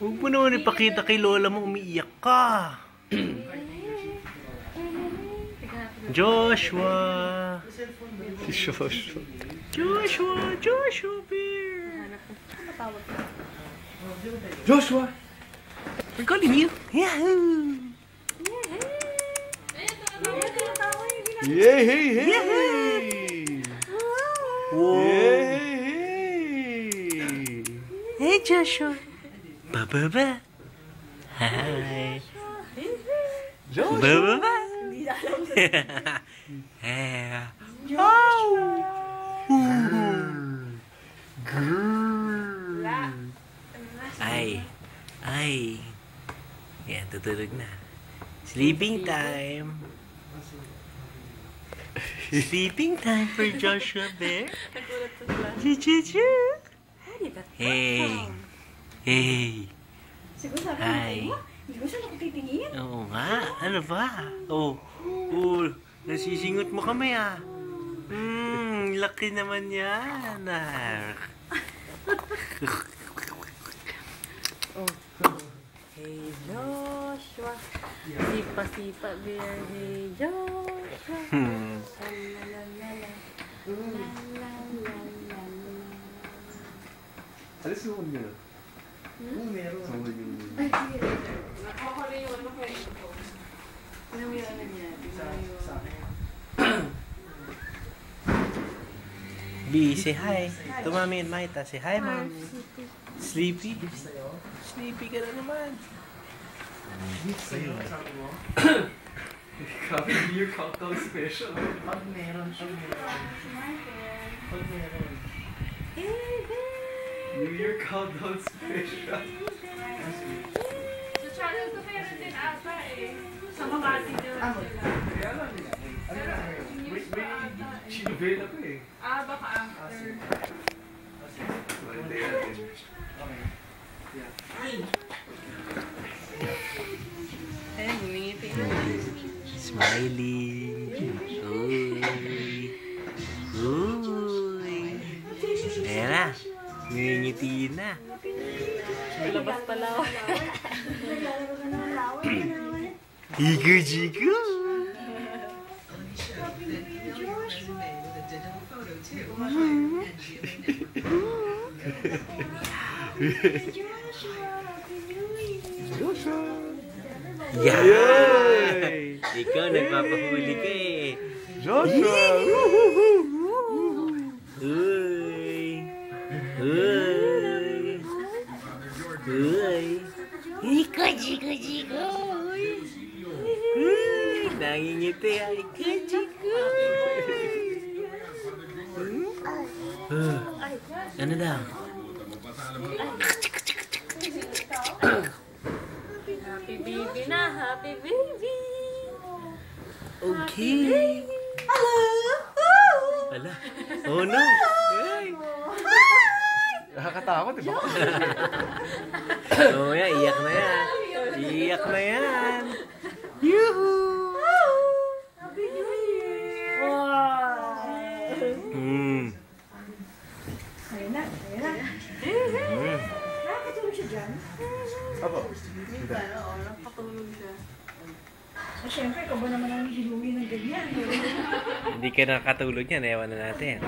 Huwag mo naman ipakita kay lola mo umiiyak ka. Joshua! Joshua Bear! Joshua! We're calling you! Yahoo! Yay, hey, hey! Whoa. Yay, hey! Hey, Joshua! Ba-ba-ba! Hi! Joshua! Ba-ba-ba! Ay. Yan, tutulog na. Sleeping time. Sleeping time for Joshua Bear. Chu-chu-chu. Hey. Hey. Siguro sabi Hi. mo, hindi ko siya nakatitingin. Oo nga. Ano ba? Oh, nasisingot mo kami ah. Laki naman yan. Hey Joshua, sipa-sipa bear, hey Joshua. La-la-la-la. La-la-la-la. Alis mo kung gano'n? Meron. Ay, sige. Nakakala yung ano kayo ito. Ano mo yan niya? Sa akin. B, say hi. To Mommy and Maita. Say hi, Mom. Sleepy? Sleepy ka na naman. Sa'yo, sabi mo? Grabe, New Year countdown special. Pag meron. New Year countdown special. Sa channel ko meron din ata eh. Sa Makati din sila. Kaya lang nila. May chinovela ko eh. Baka after. Hindi natin. Okay. Yeah. Eh, ngumingiti na. Smiling. Uy. Ayan na. Ngingiti na. Labas pala ako. Higo-jigo. Joshua! Yay! Ikaw, nagpapahuli ka eh. Joshua! Uy! Uy! Uy! Iko-jigo-jigo! Uy! Nangingiti ay iko-jigo! Ano daw? Happy baby na, happy baby. Okay. Ala. Oh no. Hey. Nakakatakot, diba? Oh yeah, iyak na yan. Iyak na yan. Yuhu. Happy New Year. Wow. Ayun na, ayun na. Nakakatulog siya dyan? Apo. Nakakatulog siya. Siyempre, ikaw ba naman ang hiluwi ng ganyan? Hindi ka nakatulog yan. Ewan na natin.